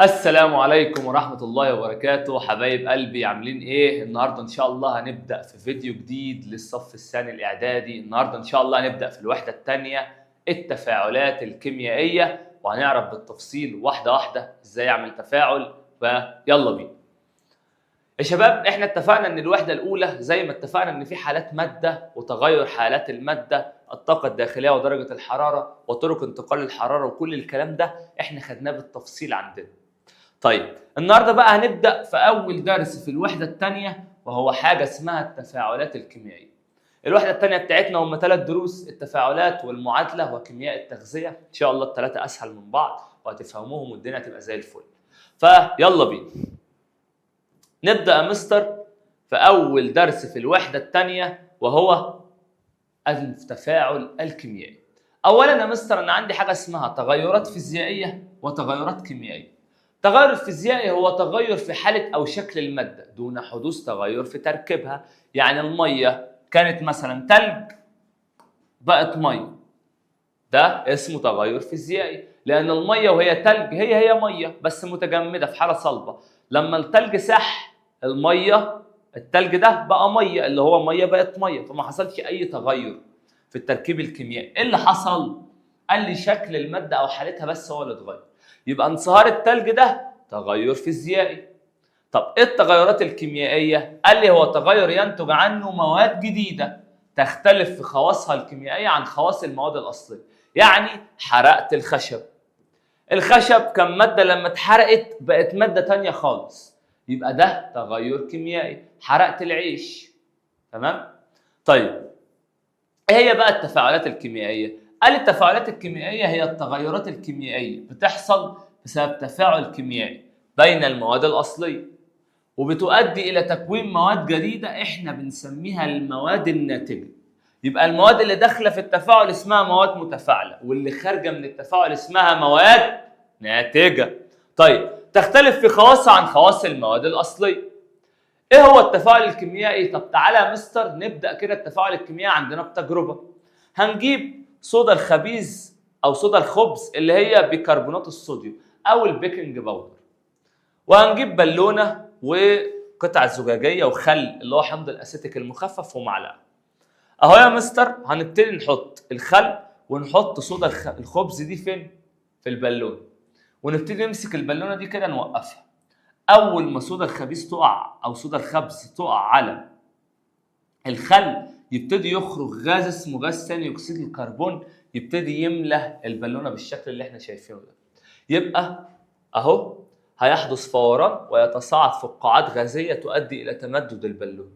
السلام عليكم ورحمة الله وبركاته، حبايب قلبي عاملين ايه؟ النهارده ان شاء الله هنبدأ في فيديو جديد للصف الثاني الإعدادي. النهارده ان شاء الله هنبدأ في الوحدة الثانية التفاعلات الكيميائية، وهنعرف بالتفصيل واحدة واحدة ازاي اعمل تفاعل. فيلا بينا. يا شباب، احنا اتفقنا ان الوحدة الأولى زي ما اتفقنا ان في حالات مادة وتغير حالات المادة، الطاقة الداخلية ودرجة الحرارة وطرق انتقال الحرارة، وكل الكلام ده احنا خدناه بالتفصيل عندنا. طيب النهارده بقى هنبدأ في أول درس في الوحدة الثانية، وهو حاجة اسمها التفاعلات الكيميائية. الوحدة الثانية بتاعتنا هم 3 دروس: التفاعلات والمعادلة وكيمياء التغذية. إن شاء الله ال3 أسهل من بعض وهتفهموهم والدنيا هتبقى زي الفل. فيلا بينا. نبدأ يا مستر في أول درس في الوحدة الثانية، وهو التفاعل الكيميائي. أولا يا مستر أنا عندي حاجة اسمها تغيرات فيزيائية وتغيرات كيميائية. التغير الفيزيائي هو تغير في حالة أو شكل المادة دون حدوث تغير في تركيبها. يعني المية كانت مثلا تلج بقت مية، ده اسمه تغير فيزيائي، لأن المية وهي تلج هي مية بس متجمدة في حالة صلبة. لما التلج ساح المية، التلج ده بقى مية، اللي هو مية بقت مية، فما حصلش أي تغير في التركيب الكيميائي. إيه اللي حصل؟ قال لي شكل المادة أو حالتها بس هو اللي اتغير. يبقى انصهار التلج ده تغير فيزيائي. طب ايه التغيرات الكيميائيه؟ قال لي هو تغير ينتج عنه مواد جديده تختلف في خواصها الكيميائيه عن خواص المواد الاصليه. يعني حرقت الخشب. الخشب كان ماده لما اتحرقت بقت ماده تانية خالص، يبقى ده تغير كيميائي. حرقت العيش. تمام؟ طيب ايه هي بقى التفاعلات الكيميائيه؟ قال التفاعلات الكيميائيه هي التغيرات الكيميائيه بتحصل بسبب تفاعل كيميائي بين المواد الاصليه، وبتؤدي الى تكوين مواد جديده احنا بنسميها المواد الناتجه. يبقى المواد اللي داخله في التفاعل اسمها مواد متفاعله، واللي خارجه من التفاعل اسمها مواد ناتجه. طيب تختلف في خواصها عن خواص المواد الاصليه. ايه هو التفاعل الكيميائي؟ طب تعالى يا مستر نبدا كده. التفاعل الكيميائي عندنا بتجربه. هنجيب صودا الخبيز او صودا الخبز اللي هي بيكربونات الصوديوم او البيكنج باودر، وهنجيب بالونه وقطعه زجاجيه وخل اللي هو حمض الاسيتيك المخفف ومعلقه. اهو يا مستر هنبتدي نحط الخل ونحط صودا الخبز دي فين؟ في البالونه، ونبتدي نمسك البالونه دي كده نوقفها. اول ما صودا الخبيز تقع او صودا الخبز تقع على الخل، يبتدي يخرج غاز اسمه غاز ثاني اكسيد الكربون، يبتدي يملى البالونه بالشكل اللي احنا شايفينه ده. يبقى اهو هيحدث فوران ويتصاعد فقاعات غازيه تؤدي الى تمدد البالونه.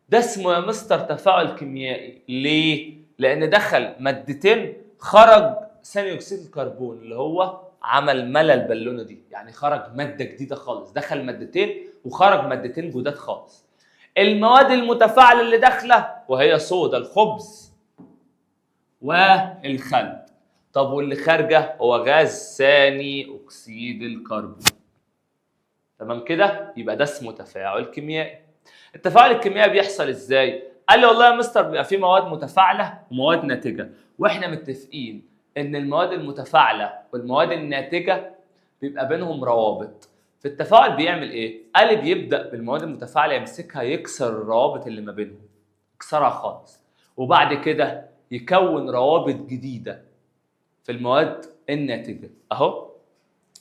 ده اسمه يا مستر تفاعل كيميائي. ليه؟ لان دخل مادتين، خرج ثاني اكسيد الكربون اللي هو عمل ملى البالونه دي، يعني خرج ماده جديده خالص. دخل مادتين وخرج مادتين جداد خالص. المواد المتفاعله اللي داخله وهي صودا الخبز والخل. طب واللي خارجه هو غاز ثاني اكسيد الكربون. تمام كده؟ يبقى ده اسمه تفاعل كيميائي. التفاعل الكيميائي بيحصل ازاي؟ قال لي والله يا مستر بيبقى في مواد متفاعله ومواد ناتجه، واحنا متفقين ان المواد المتفاعله والمواد الناتجه بيبقى بينهم روابط. في التفاعل بيعمل ايه؟ قال لي بيبدا بالمواد المتفاعله يمسكها يكسر الروابط اللي ما بينهم، يكسرها خالص، وبعد كده يكون روابط جديده في المواد الناتجه. اهو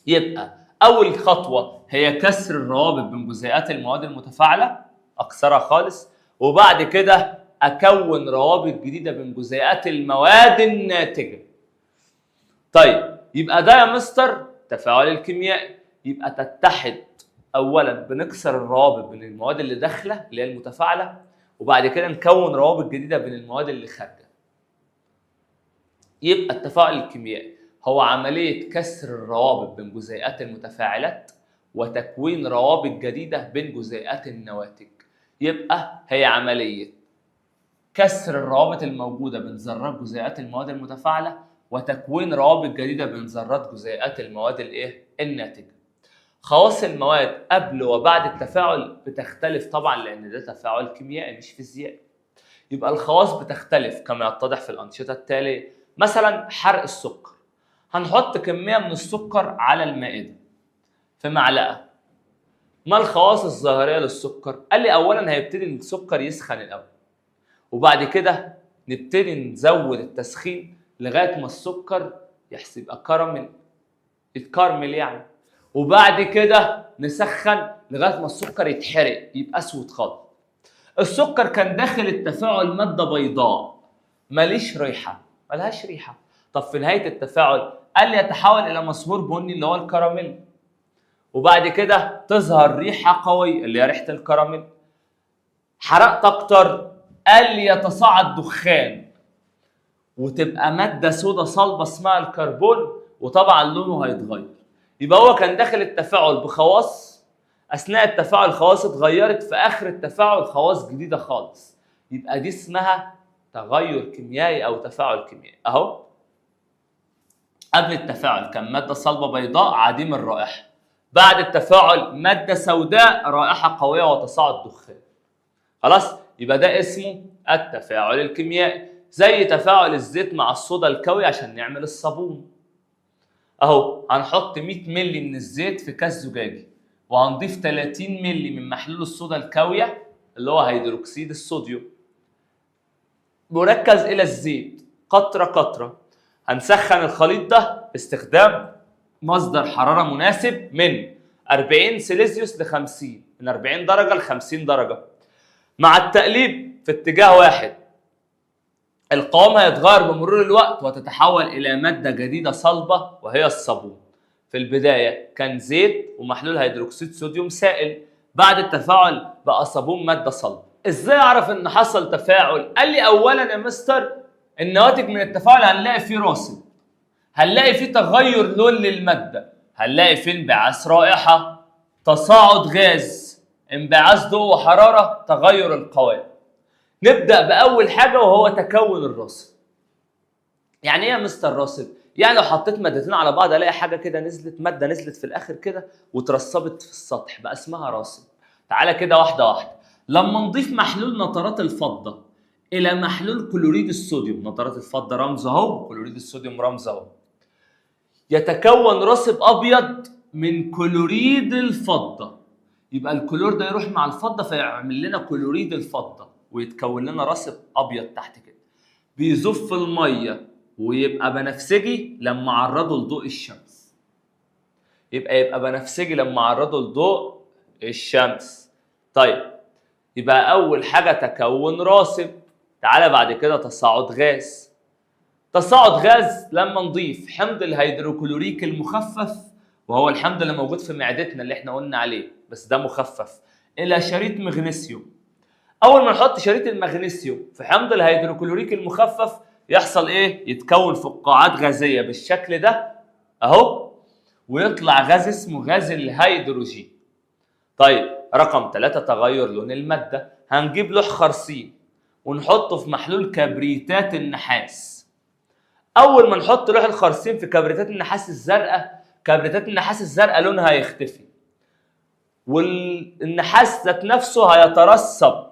يبقى اول خطوه هي كسر الروابط بين جزيئات المواد المتفاعله، اكسرها خالص، وبعد كده اكون روابط جديده بين جزيئات المواد الناتجه. طيب يبقى ده يا مستر تفاعل الكيميائي. يبقى تتحد، اولا بنكسر الروابط بين المواد اللي داخله اللي هي المتفاعله، وبعد كده نكون روابط جديده بين المواد اللي خارجه. يبقى التفاعل الكيميائي هو عمليه كسر الروابط بين جزيئات المتفاعلات وتكوين روابط جديده بين جزيئات النواتج. يبقى هي عمليه كسر الروابط الموجوده بين ذرات جزيئات المواد المتفاعله وتكوين روابط جديده بين ذرات جزيئات المواد الايه؟ الناتجه. خواص المواد قبل وبعد التفاعل بتختلف طبعا، لان ده تفاعل كيميائي مش فيزيائي. يبقى الخواص بتختلف كما يتضح في الانشطه التاليه. مثلا حرق السكر، هنحط كميه من السكر على المائده، في معلقه. ما الخواص الظاهريه للسكر؟ قال لي اولا هيبتدي السكر يسخن الاول، وبعد كده نبتدي نزود التسخين لغايه ما السكر يبقى كراميل، يتكرمل يعني، وبعد كده نسخن لغايه ما السكر يتحرق يبقى اسود خالص. السكر كان داخل التفاعل ماده بيضاء ماليش ريحه، ملهاش ريحه. طب في نهايه التفاعل قال لي يتحول الى مسحور بني اللي هو الكراميل، وبعد كده تظهر ريحه قويه اللي هي ريحه الكراميل. حرقت اكتر، قال لي يتصاعد دخان وتبقى ماده سودة صلبه اسمها الكربون، وطبعا لونه هيتغير. يبقى هو كان داخل التفاعل بخواص، اثناء التفاعل الخواص اتغيرت، في اخر التفاعل خواص جديده خالص. يبقى دي اسمها تغير كيميائي او تفاعل كيميائي. اهو قبل التفاعل كان ماده صلبه بيضاء عديم الرائحه، بعد التفاعل ماده سوداء رائحه قويه وتصاعد دخان. خلاص، يبقى ده اسمه التفاعل الكيميائي. زي تفاعل الزيت مع الصودا الكاوي عشان نعمل الصابون. اهو هنحط 100 مللي من الزيت في كاس زجاجي، وهنضيف 30 مللي من محلول الصودا الكاويه اللي هو هيدروكسيد الصوديوم مركز الى الزيت قطره قطره. هنسخن الخليط ده باستخدام مصدر حراره مناسب من 40 سيليزيوس ل 50، من 40 درجه ل 50 درجه. مع التقليب في اتجاه واحد القوام هيتغير بمرور الوقت وتتحول الى ماده جديده صلبه وهي الصابون. في البدايه كان زيت ومحلول هيدروكسيد صوديوم سائل، بعد التفاعل بقى صابون ماده صلبه. ازاي اعرف ان حصل تفاعل؟ قال لي اولا يا مستر النواتج من التفاعل هنلاقي فيه راصد، هنلاقي فيه تغير لون للماده، هنلاقي فيه انبعاث رائحه، تصاعد غاز، انبعاث ضوء وحراره، تغير القوام. نبدأ بأول حاجة وهو تكون الراصد. يعني إيه يا مستر راصد؟ يعني لو حطيت مادتين على بعض ألاقي حاجة كده نزلت، مادة نزلت في الآخر كده وترسبت في السطح، بقى اسمها راصد. تعالى كده واحدة واحدة. لما نضيف محلول نترات الفضة إلى محلول كلوريد الصوديوم، نترات الفضة رمز أهو، كلوريد الصوديوم رمز أهو، يتكون راصد أبيض من كلوريد الفضة. يبقى الكلور ده يروح مع الفضة فيعمل لنا كلوريد الفضة ويتكون لنا رصب ابيض تحت كده، بيذوب في الميه ويبقى بنفسجي لما اعرضه لضوء الشمس. يبقى بنفسجي لما اعرضه لضوء الشمس. طيب يبقى اول حاجه تكون راسب. تعالى بعد كده تصاعد غاز. تصاعد غاز لما نضيف حمض الهيدروكلوريك المخفف، وهو الحمض اللي موجود في معدتنا اللي احنا قلنا عليه بس ده مخفف، الى شريط مغنيسيوم. اول ما نحط شريط المغنيسيوم في حمض الهيدروكلوريك المخفف يحصل ايه؟ يتكون فقاعات غازيه بالشكل ده اهو، ويطلع غاز اسمه غاز الهيدروجين. طيب رقم 3 تغير لون الماده. هنجيب لوح خرسين ونحطه في محلول كبريتات النحاس. اول ما نحط لوح الخرسين في كبريتات النحاس الزرقاء، كبريتات النحاس الزرقاء لونها هيختفي، والنحاس ذات نفسه هيترسب.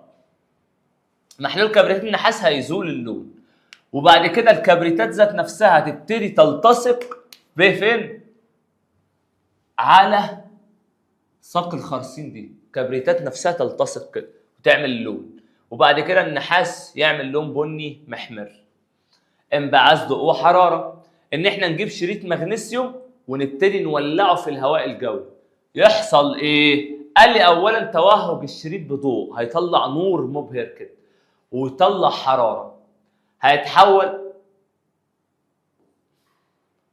محلول كبريتات النحاس هيزول اللون، وبعد كده الكبريتات ذات نفسها هتبتدي تلتصق بفين؟ على ساق الخرسين دي، كبريتات نفسها تلتصق كده وتعمل لون، وبعد كده النحاس يعمل لون بني محمر. انبعاث ضوء وحراره، ان احنا نجيب شريط مغنيسيوم ونبتدي نولعه في الهواء الجوي. يحصل ايه؟ قال لي اولا توهج الشريط بضوء، هيطلع نور مبهر كده ويطلع حراره، هيتحول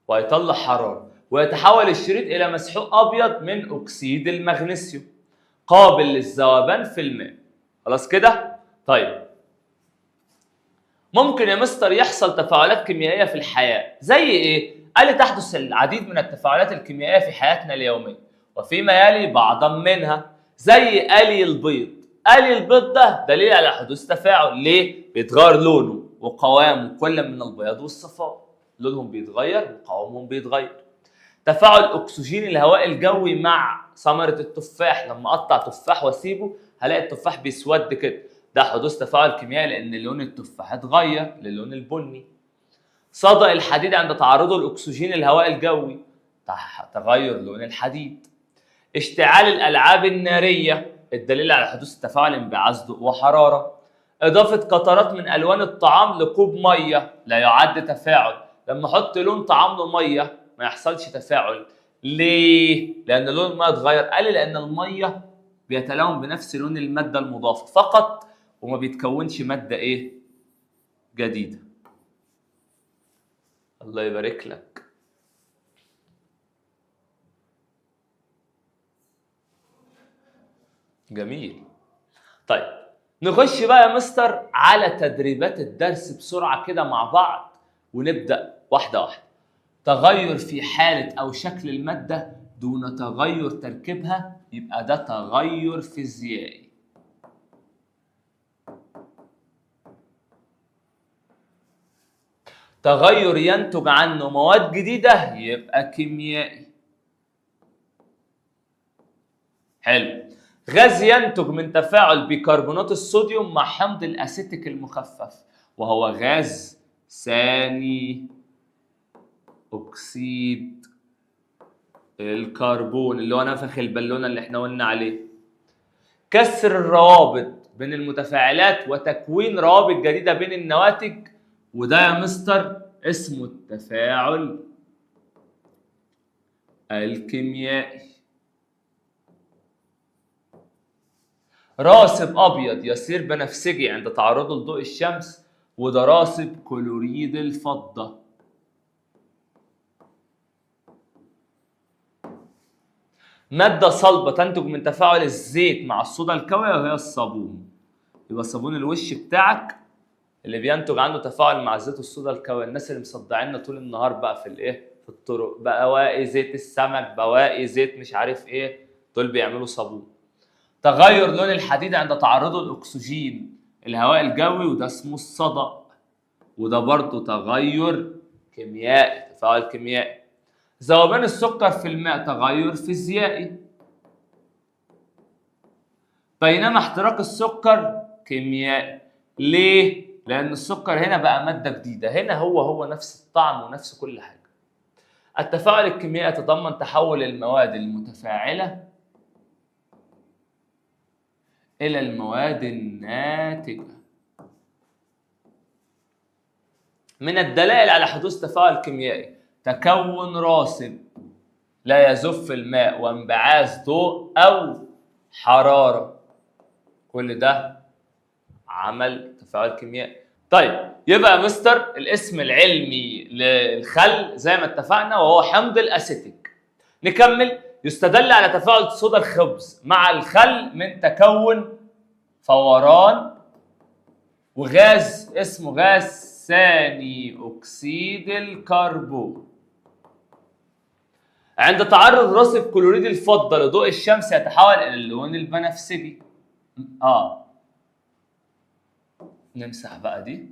ويطلع حراره، ويتحول الشريط الى مسحوق ابيض من اكسيد المغنيسيوم قابل للذوبان في الماء. خلاص كده؟ طيب ممكن يا مستر يحصل تفاعلات كيميائيه في الحياه زي ايه؟ قال لي تحدث العديد من التفاعلات الكيميائيه في حياتنا اليوميه، وفيما يلي بعضا منها زي آلي البيض. آلي البيض ده دليل على حدوث تفاعل. ليه؟ بيتغير لونه وقوامه كل من البياض والصفاء، لونهم بيتغير وقوامهم بيتغير. تفاعل اكسجين الهواء الجوي مع ثمره التفاح، لما اقطع تفاح واسيبه هلاقي التفاح بيسود كده، ده حدوث تفاعل كيميائي لان لون التفاح اتغير للون البني. صدأ الحديد عند تعرضه لاكسجين الهواء الجوي، تغير لون الحديد. اشتعال الألعاب النارية، الدليل على حدوث التفاعل انبعاث ضوء وحرارة. إضافة قطرات من ألوان الطعام لكوب مية لا يعد تفاعل. لما أحط لون طعام له مية ما يحصلش تفاعل. ليه؟ لأن لون المية اتغير. قال لي لأن المية بيتلون بنفس لون المادة المضافة فقط وما بيتكونش مادة إيه؟ جديدة. الله يبارك لك. جميل. طيب نخش بقى يا مستر على تدريبات الدرس بسرعة كده مع بعض ونبدأ واحدة واحدة. تغير في حالة أو شكل المادة دون تغير تركيبها يبقى ده تغير فيزيائي. تغير ينتج عنه مواد جديدة يبقى كيميائي. حلو. غاز ينتج من تفاعل بيكربونات الصوديوم مع حمض الأسيتيك المخفف وهو غاز ثاني أكسيد الكربون اللي هو نفخ البالونة اللي احنا قلنا عليه. كسر الروابط بين المتفاعلات وتكوين روابط جديدة بين النواتج وده يا مستر اسمه التفاعل الكيميائي. راسب أبيض يصير بنفسجي عند تعرضه لضوء الشمس وده راسب كلوريد الفضة. مادة صلبة تنتج من تفاعل الزيت مع الصودا الكاوية وهي الصابون. يبقى صابون الوش بتاعك اللي بينتج عنه تفاعل مع الزيت والصودا الكاوية. الناس اللي مصدعيننا طول النهار بقى في الايه؟ في الطرق، بواقي زيت السمك، بواقي زيت مش عارف ايه، دول بيعملوا صابون. تغير لون الحديد عند تعرضه للأكسجين الهواء الجوي وده اسمه الصدأ وده برضه تغير كيميائي، تفاعل كيميائي. ذوبان السكر في الماء تغير فيزيائي بينما احتراق السكر كيميائي. ليه؟ لأن السكر هنا بقى مادة جديدة، هنا هو نفس الطعم ونفس كل حاجة. التفاعل الكيميائي يتضمن تحول المواد المتفاعلة إلى المواد الناتجة. من الدلائل على حدوث تفاعل كيميائي تكون راسب لا يذوب في الماء وانبعاث ضوء أو حرارة. كل ده عمل تفاعل كيميائي. طيب يبقى يا مستر الاسم العلمي للخل زي ما اتفقنا وهو حمض الأسيتيك. نكمل. يستدل على تفاعل صودا الخبز مع الخل من تكون فوران وغاز اسمه غاز ثاني أكسيد الكربون. عند تعرض راسب كلوريد الفضة لضوء الشمس يتحول إلى اللون البنفسجي. نمسح بقى دي.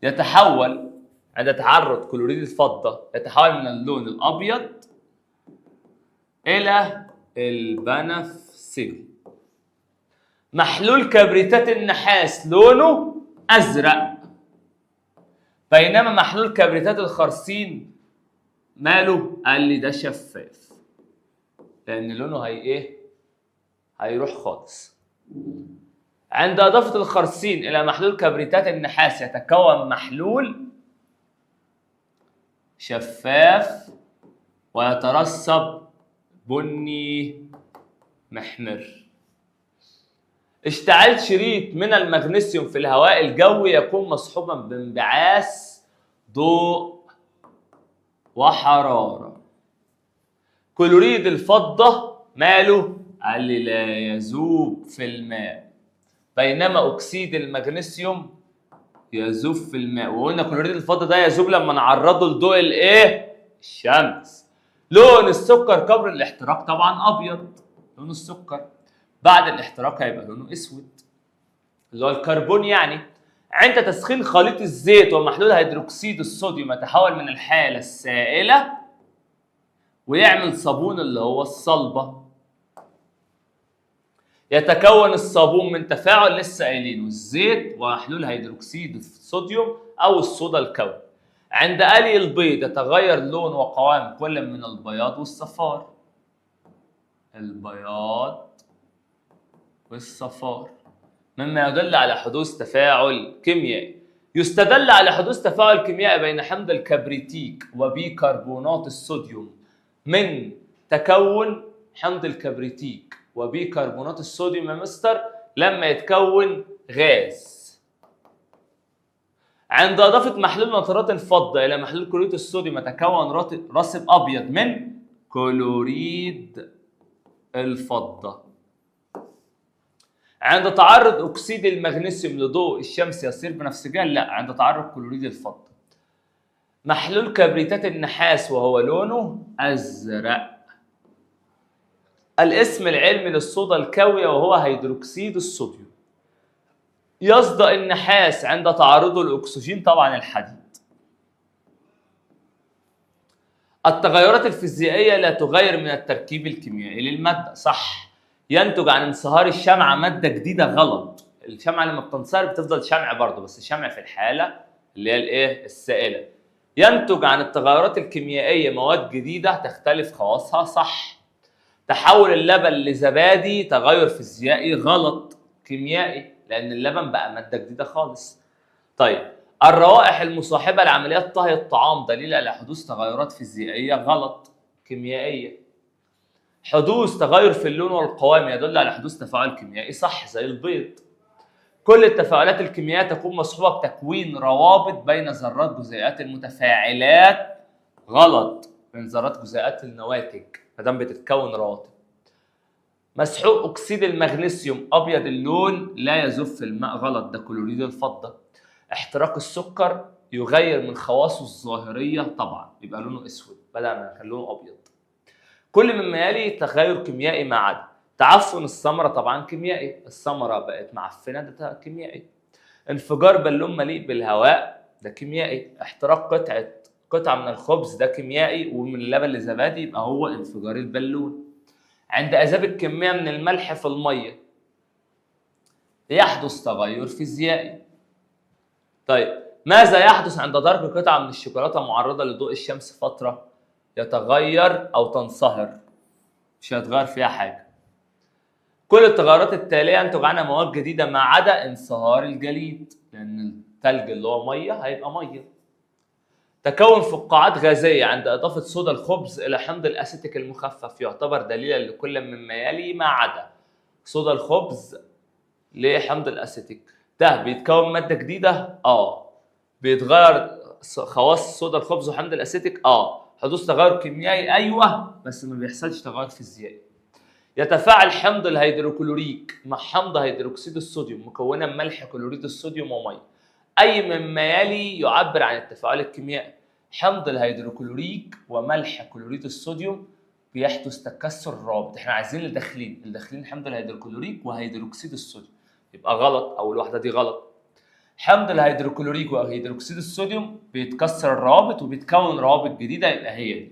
يتحول عند تعرض كلوريد الفضة يتحول من اللون الأبيض إلى البنفسجي. محلول كبريتات النحاس لونه أزرق بينما محلول كبريتات الخرسين ماله؟ قال لي ده شفاف لأن لونه هيروح خالص. عند إضافة الخرسين إلى محلول كبريتات النحاس يتكون محلول شفاف ويترسب بني محمر. اشتعال شريط من المغنيسيوم في الهواء الجوي يكون مصحوبا بانبعاث ضوء وحرارة. كلوريد الفضة ماله؟ قال لي لا يذوب في الماء بينما أكسيد المغنيسيوم يذوب في الماء. وقلنا كلوريد الفضة ده يذوب لما نعرضه لضوء الشمس. لون السكر قبل الاحتراق طبعا أبيض، لون السكر بعد الاحتراق هيبقى لونه اسود اللي هو الكربون يعني. عند تسخين خليط الزيت ومحلول هيدروكسيد الصوديوم يتحول من الحالة السائلة ويعمل صابون اللي هو الصلبة. يتكون الصابون من تفاعل لسه قايلينه الزيت ومحلول هيدروكسيد الصوديوم أو الصودا الكوني. عند قلي البيض يتغير لون وقوام كل من البياض والصفار. البياض والصفار، مما يدل على حدوث تفاعل كيميائي. يستدل على حدوث تفاعل كيميائي بين حمض الكبريتيك وبيكربونات الصوديوم من تكون حمض الكبريتيك وبيكربونات الصوديوم يا مستر لما يتكون غاز. عند إضافة محلول نترات الفضة إلى محلول كلوريد الصوديوم يتكون راسب أبيض من كلوريد الفضة. عند تعرض أكسيد المغنيسيوم لضوء الشمس يصير بنفسجان؟ لا، عند تعرض كلوريد الفضة. محلول كبريتات النحاس وهو لونه أزرق. الاسم العلمي للصودا الكاوية وهو هيدروكسيد الصوديوم. يصدأ النحاس عند تعرضه للأكسجين، طبعا الحديد. التغيرات الفيزيائية لا تغير من التركيب الكيميائي للمادة، صح. ينتج عن انصهار الشمعة مادة جديدة، غلط. الشمعة لما بتنصهر بتفضل شمع برضه، بس الشمع في الحالة اللي هي الايه؟ السائلة. ينتج عن التغيرات الكيميائية مواد جديدة تختلف خواصها، صح. تحول اللبن لزبادي تغير فيزيائي، غلط. كيميائي، لأن اللبن بقى مادة جديدة خالص. طيب، الروائح المصاحبة لعمليات طهي الطعام دليل على حدوث تغيرات فيزيائية، غلط. كيميائية. حدوث تغير في اللون والقوام يدل على حدوث تفاعل كيميائي، صح، زي البيض. كل التفاعلات الكيميائية تكون مصحوبة بتكوين روابط بين ذرات جزيئات المتفاعلات، غلط. بين ذرات جزيئات النواتج ما دام بتتكون روابط. مسحوق أكسيد المغنيسيوم أبيض اللون لا يذوب في الماء، غلط، ده كلوريد الفضة. احتراق السكر يغير من خواصه الظاهرية، طبعا يبقى لونه أسود بدل ما كان لونه أبيض. كل مما يلي تغير كيميائي ما عدا تعفن الثمرة، طبعا كيميائي، الثمرة بقت معفنة، ده كيميائي. انفجار بالون مليء بالهواء، ده كيميائي. احتراق قطعة من الخبز، ده كيميائي. ومن اللبن لزبادي يبقى هو انفجار البالون. عند إذاب الكمية من الملح في المية يحدث تغير فيزيائي. طيب، ماذا يحدث عند ترك قطعة من الشوكولاتة معرضة لضوء الشمس فترة؟ يتغير أو تنصهر، مش هيتغير فيها حاجة. كل التغيرات التالية ينتج عنها مواد جديدة ما عدا انصهار الجليد، لأن الثلج اللي هو مية هيبقى مية. تكون فقاعات غازية عند إضافة صودا الخبز إلى حمض الأسيتيك المخفف يعتبر دليلا لكل مما يلي ما عدا صودا الخبز لحمض الأسيتيك. ده بيتكون مادة جديدة؟ بيتغير خواص صودا الخبز وحمض الأسيتيك؟ حدوث تغير كيميائي؟ أيوه، بس ما بيحصلش تغير فيزيائي. يتفاعل حمض الهيدروكلوريك مع حمض هيدروكسيد الصوديوم مكونا ملح كلوريد الصوديوم وميه. أي مما يلي يعبر عن التفاعل الكيميائي؟ حمض الهيدروكلوريك وملح كلوريد الصوديوم بيحدث تكسر رابط. احنا عايزين الداخلين حمض الهيدروكلوريك وهيدروكسيد الصوديوم، يبقى غلط، أول واحدة دي غلط. حمض الهيدروكلوريك وهيدروكسيد الصوديوم بيتكسر الروابط وبيتكون روابط جديدة، يبقى هي دي.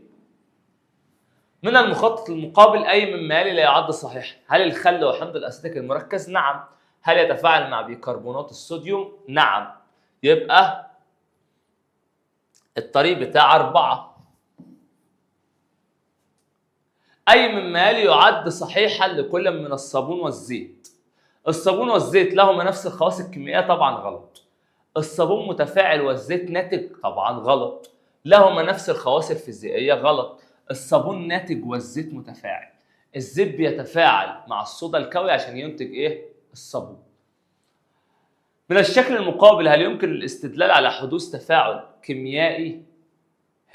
من المخطط المقابل أي مما يلي لا يعد صحيحا؟ هل الخل وحمض الأسيتيك المركز؟ نعم. هل يتفاعل مع بيكربونات الصوديوم؟ نعم. يبقى الطريق بتاع 4. أي مما يلي يعد صحيحا لكل من الصابون والزيت؟ الصابون والزيت لهما نفس الخواص الكيميائية؟ طبعا غلط. الصابون متفاعل والزيت ناتج؟ طبعا غلط. لهما نفس الخواص الفيزيائية؟ غلط. الصابون ناتج والزيت متفاعل. الزيت بيتفاعل مع الصودا الكاوي عشان ينتج ايه؟ الصابون. من الشكل المقابل هل يمكن الاستدلال على حدوث تفاعل كيميائي؟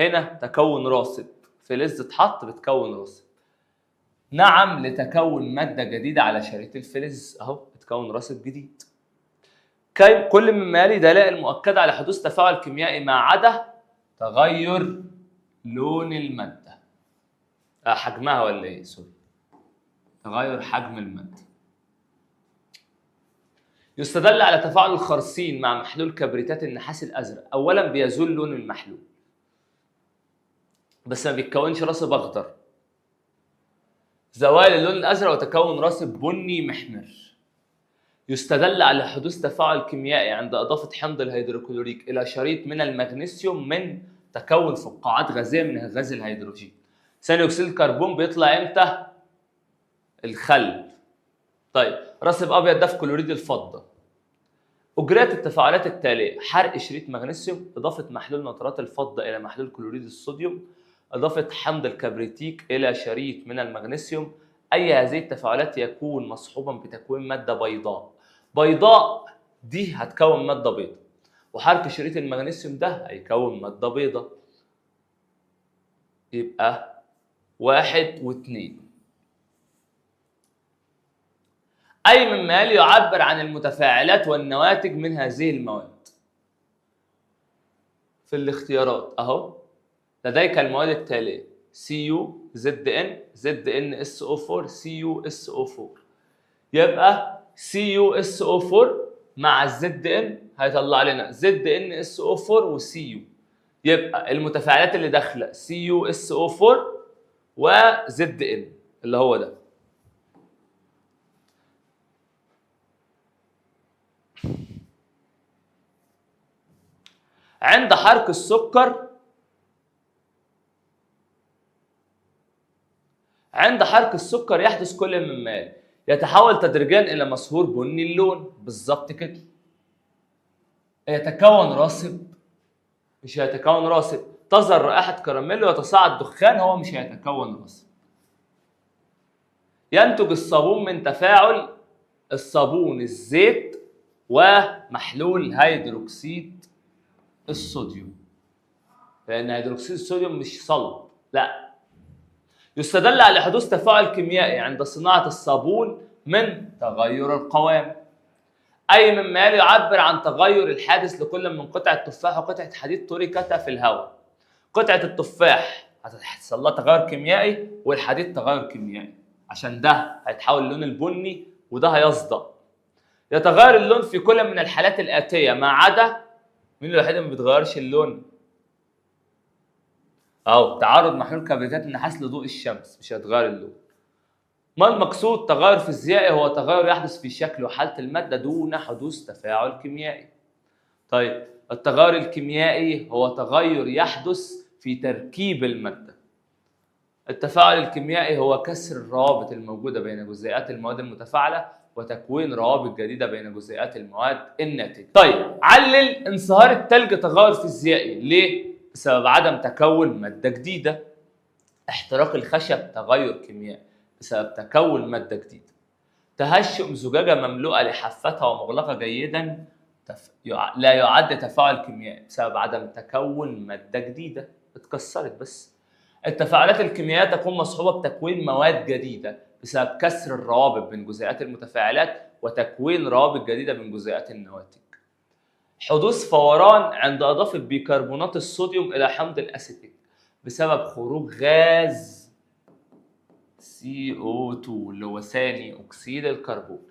هنا تكون راسب، فلز اتحط بتكون راسب. نعم، لتكون مادة جديدة على شريط الفلز، اهو بتكون راسب جديد. كل مما يلي دلائل مؤكدة على حدوث تفاعل كيميائي ما عدا تغير لون المادة. حجمها ولا ايه؟ سوري، تغير حجم المادة. يستدل على تفاعل الخرسين مع محلول كبريتات النحاس الأزرق. أولا بيزول لون المحلول بس ما بيتكونش راسب أخضر. زوال اللون الأزرق وتكون راسب بني محمر. يستدل على حدوث تفاعل كيميائي عند إضافة حمض الهيدروكلوريك إلى شريط من المغنيسيوم من تكون فقاعات غازية من غاز الهيدروجين. ثاني أكسيد الكربون بيطلع إمتى؟ الخل. طيب راسب ابيض ده في كلوريد الفضه. اجريت التفاعلات التاليه: حرق شريط مغنيسيوم، اضافه محلول نترات الفضه الى محلول كلوريد الصوديوم، اضافه حمض الكبريتيك الى شريط من المغنيسيوم. اي هذه التفاعلات يكون مصحوبا بتكوين ماده بيضاء. بيضاء دي هتكون ماده بيضاء، وحرق شريط المغنيسيوم ده هيكون ماده بيضاء. يبقى 1 و2. أي مما يلي يعبر عن المتفاعلات والنواتج من هذه المواد. في الاختيارات أهو: لديك المواد التالية: Cu Zn ZnSO4 CuSO4. يبقى CuSO4 مع Zn هيطلع لنا ZnSO4 و Cu. يبقى المتفاعلات اللي داخله CuSO4 و Zn اللي هو ده. عند حرق السكر يحدث كل من مال: يتحول تدريجيا الى مصهور بني اللون، بالظبط كده. يتكون راسب، مش هيتكون راسب. تظهر رائحة كراميل ويتصاعد دخان، هو مش هيتكون راسب. ينتج الصابون من تفاعل الصابون الزيت ومحلول هيدروكسيد الصوديوم، لأن هيدروكسيد الصوديوم مش صلب، لا. يستدل على حدوث تفاعل كيميائي عند صناعة الصابون من تغير القوام. أي مما يلي يعبر عن تغير الحادث لكل من قطعة تفاح وقطعة حديد تركتا في الهواء. قطعة التفاح هتحصل لها تغير كيميائي، والحديد تغير كيميائي، عشان ده هيتحول اللون البني وده هيصدأ. يتغير اللون في كل من الحالات الآتية ما عدا مين الوحيد اللي ما بيتغيرش اللون؟ أهو: تعرض محلول كبريتات النحاس لضوء الشمس، مش هيتغير اللون. ما المقصود؟ تغير فيزيائي هو تغير يحدث في شكل وحالة المادة دون حدوث تفاعل كيميائي. طيب التغير الكيميائي هو تغير يحدث في تركيب المادة. التفاعل الكيميائي هو كسر الروابط الموجودة بين جزيئات المواد المتفاعلة وتكوين روابط جديدة بين جزيئات المواد الناتجة. طيب علل انصهار الثلج تغير فيزيائي، ليه؟ بسبب عدم تكون مادة جديدة. احتراق الخشب تغير كيميائي بسبب تكون مادة جديدة. تهشم زجاجة مملوءة لحافتها ومغلقة جيدا لا يعد تفاعل كيميائي بسبب عدم تكون مادة جديدة، اتكسرت بس. التفاعلات الكيميائية تكون مصحوبة بتكوين مواد جديدة بسبب كسر الروابط بين جزيئات المتفاعلات وتكوين روابط جديدة بين جزيئات النواتج. حدوث فوران عند إضافة بيكربونات الصوديوم إلى حمض الأسيتيك بسبب خروج غاز CO2 اللي هو ثاني أكسيد الكربون.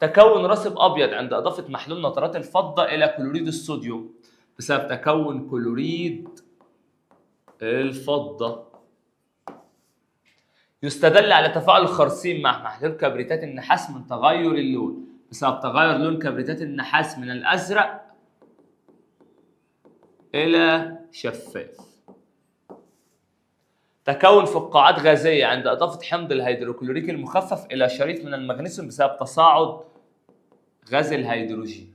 تكون راسب أبيض عند إضافة محلول نترات الفضة إلى كلوريد الصوديوم بسبب تكون كلوريد الفضة. يستدل على تفاعل الخرسيم مع محلول كبريتات النحاس من تغير اللون بسبب تغير لون كبريتات النحاس من الأزرق إلى شفاف. تكون فقاعات غازية عند إضافة حمض الهيدروكلوريك المخفف إلى شريط من المغنيسيوم بسبب تصاعد غاز الهيدروجين.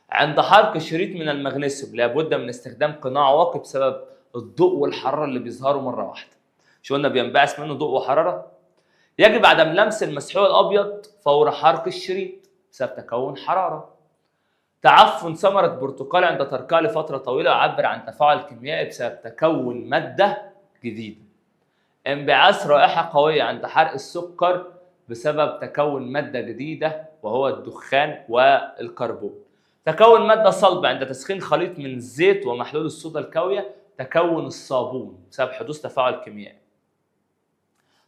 عند حرق شريط من المغنيسيوم لابد من استخدام قناع واقي بسبب الضوء والحرارة اللي بيظهروا مرة واحدة. شو قلنا بينبعث منه ضوء وحرارة؟ يجب عدم لمس المسحوق الأبيض فور حرق الشريط بسبب تكون حرارة. تعفن ثمرة برتقال عند تركها لفترة طويلة يعبر عن تفاعل كيميائي بسبب تكون مادة جديدة. انبعاث رائحة قوية عند حرق السكر بسبب تكون مادة جديدة وهو الدخان والكربون. تكون مادة صلبة عند تسخين خليط من الزيت ومحلول الصودا الكاوية، تكون الصابون بسبب حدوث تفاعل كيميائي.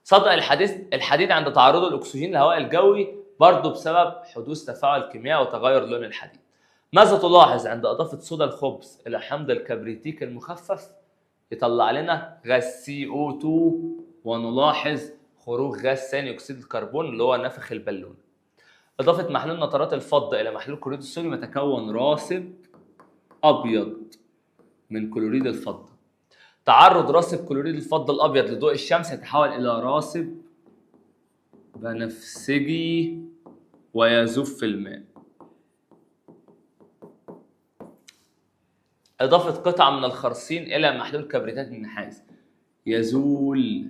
صدأ الحديد عند تعرضه الأكسجين للهواء الجوي برضه بسبب حدوث تفاعل كيميائي وتغير لون الحديد. ماذا تلاحظ عند إضافة صودا الخبز إلى حمض الكبريتيك المخفف؟ يطلع لنا غاز CO2 ونلاحظ خروج غاز ثاني أكسيد الكربون اللي هو نفخ البالون. إضافة محلول نترات الفضة إلى محلول كلوريد الصوديوم يتكون راسب أبيض من كلوريد الفضة. تعرض راسب كلوريد الفضة الأبيض لضوء الشمس يتحول إلى راسب بنفسجي ويذوب في الماء. إضافة قطعة من الخرسين إلى محلول كبريتات النحاس يزول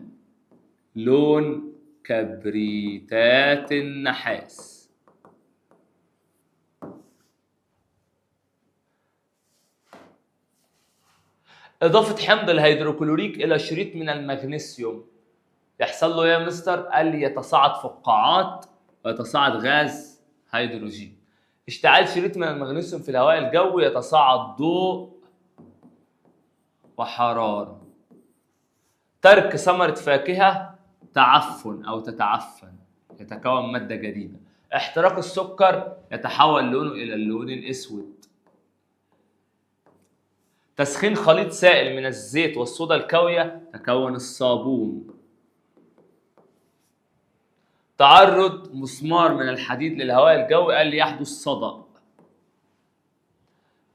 لون كبريتات النحاس. إضافة حمض الهيدروكلوريك إلى شريط من المغنيسيوم يحصل له إيه يا مستر؟ قال لي يتصاعد فقاعات ويتصاعد غاز هيدروجين. اشتعال شريط من المغنيسيوم في الهواء الجوي يتصاعد ضوء وحرارة. ترك ثمرة فاكهة تعفن أو تتعفن يتكون مادة جديدة. احتراق السكر يتحول لونه إلى اللون الأسود. تسخين خليط سائل من الزيت والصودا الكاوية تكون الصابون. تعرض مسمار من الحديد للهواء الجوي قال لي يحدث صدأ.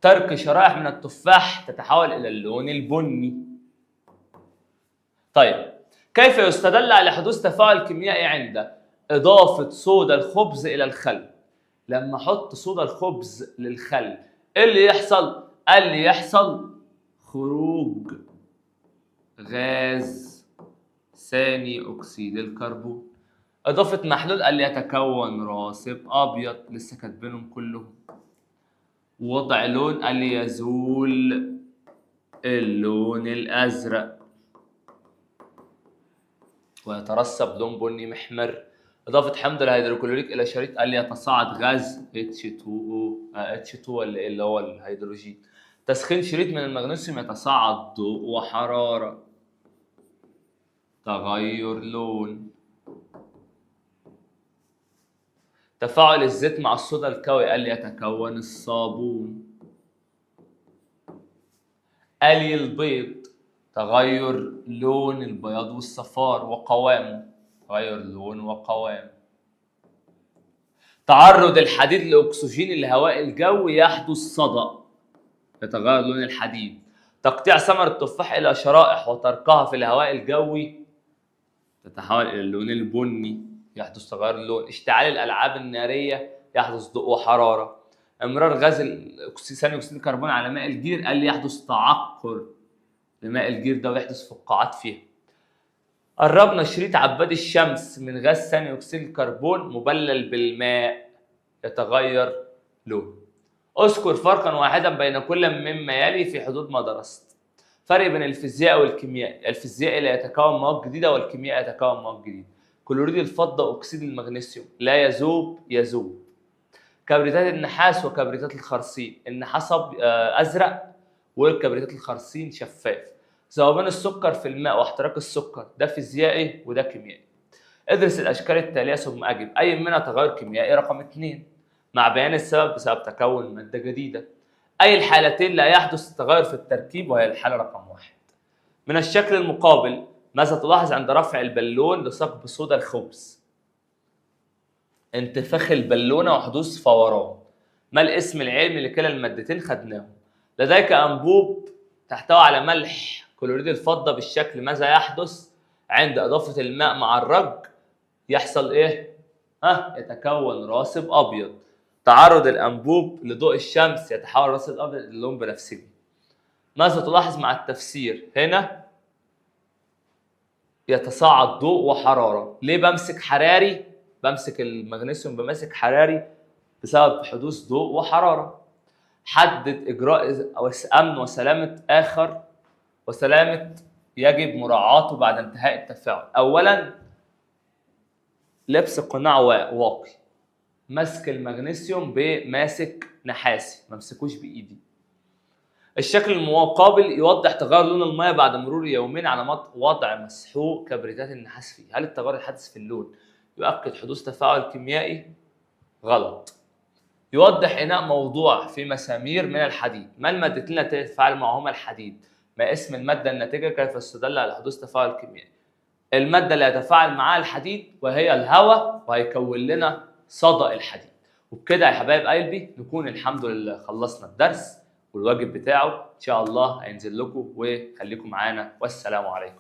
ترك شرائح من التفاح تتحول إلى اللون البني. طيب كيف يستدل على حدوث تفاعل كيميائي عند إضافة صودا الخبز إلى الخل؟ لما أحط صودا الخبز للخل إيه اللي يحصل؟ قال لي يحصل خروج غاز ثاني أكسيد الكربون. إضافة محلول قال لي يتكون راسب أبيض، لسه كاتبينهم كلهم. وضع لون قال لي يزول اللون الأزرق ويترسب لون بني محمر. إضافة حمض الهيدروكلوريك إلى شريط قال لي يتصاعد غاز H2O ولا اللي هو الهيدروجين. تسخين شريط من المغنيسيوم يتصاعد ضوء وحرارة. تغير لون. تفاعل الزيت مع الصودا الكاوي قال لي يتكون الصابون. قلي البيض تغير لون البياض والصفار وقوامه. تغير لون وقوام. تعرض الحديد لأكسجين الهواء الجوي يحدث صدأ. يتغير لون الحديد. تقطيع ثمر التفاح إلى شرائح وتركها في الهواء الجوي تتحول إلى اللون البني. يحدث تغير اللون. اشتعال الألعاب النارية يحدث ضوء وحرارة. امرار غاز ثاني أكسيد الكربون على ماء الجير قال لي يحدث تعقر لماء الجير ده ويحدث فقاعات فيها. قربنا شريط عباد الشمس من غاز ثاني أكسيد الكربون مبلل بالماء يتغير لون. اذكر فرقا واحدا بين كل مما يلي في حدود ما درست. فرق بين الفيزياء والكيمياء. الفيزياء لا يتكون مواد جديدة والكيمياء يتكون مواد جديدة. كلوريد الفضة أكسيد المغنيسيوم لا يذوب. كبريتات النحاس وكبريتات الخرسين. النحاس أزرق والكبريتات الخرسين شفاف. ذوبان السكر في الماء واحتراق السكر ده فيزيائي وده كيميائي. ادرس الأشكال التالية ثم أجب أي منها تغير كيميائي. رقم 2 مع بيان السبب بسبب تكون مادة جديدة. أي الحالتين لا يحدث تغير في التركيب وهي الحالة رقم 1. من الشكل المقابل ماذا تلاحظ عند رفع البالون لثقب صودا الخبز؟ انتفاخ البالونة وحدوث فوران. ما الاسم العلمي لكلا المادتين خدناهم؟ لديك أنبوب تحتوي على ملح كلوريد الفضة بالشكل. ماذا يحدث عند إضافة الماء مع الرج؟ يحصل إيه؟ يتكون راسب أبيض. تعرض الأنبوب لضوء الشمس يتحول الراسب الأبيض إلى لون بنفسجي. ماذا تلاحظ مع التفسير؟ هنا يتصاعد ضوء وحرارة. ليه بمسك حراري؟ بمسك المغنيسيوم بمسك حراري بسبب حدوث ضوء وحرارة. حدد إجراء أمن وسلامة يجب مراعاته بعد انتهاء التفاعل. أولاً لبس قناع واقي. مسك المغنيسيوم بماسك نحاسي، ما امسكوش بإيدي. الشكل المقابل يوضح تغير لون الماء بعد مرور يومين على وضع مسحوق كبريتات النحاس فيه. هل التغير الحادث في اللون يؤكد حدوث تفاعل كيميائي؟ غلط. يوضح إناء موضوع في مسامير من الحديد. ما المادتين التي يتفاعل معهما الحديد؟ ما اسم المادة الناتجة؟ كيف تستدل على حدوث تفاعل كيميائي؟ المادة اللي يتفاعل معها الحديد وهي الهواء وهيكون لنا صدأ الحديد. وبكده يا حبايب قلبي نكون الحمد لله خلصنا الدرس والواجب بتاعه. إن شاء الله هينزل لكم وخليكم معانا والسلام عليكم.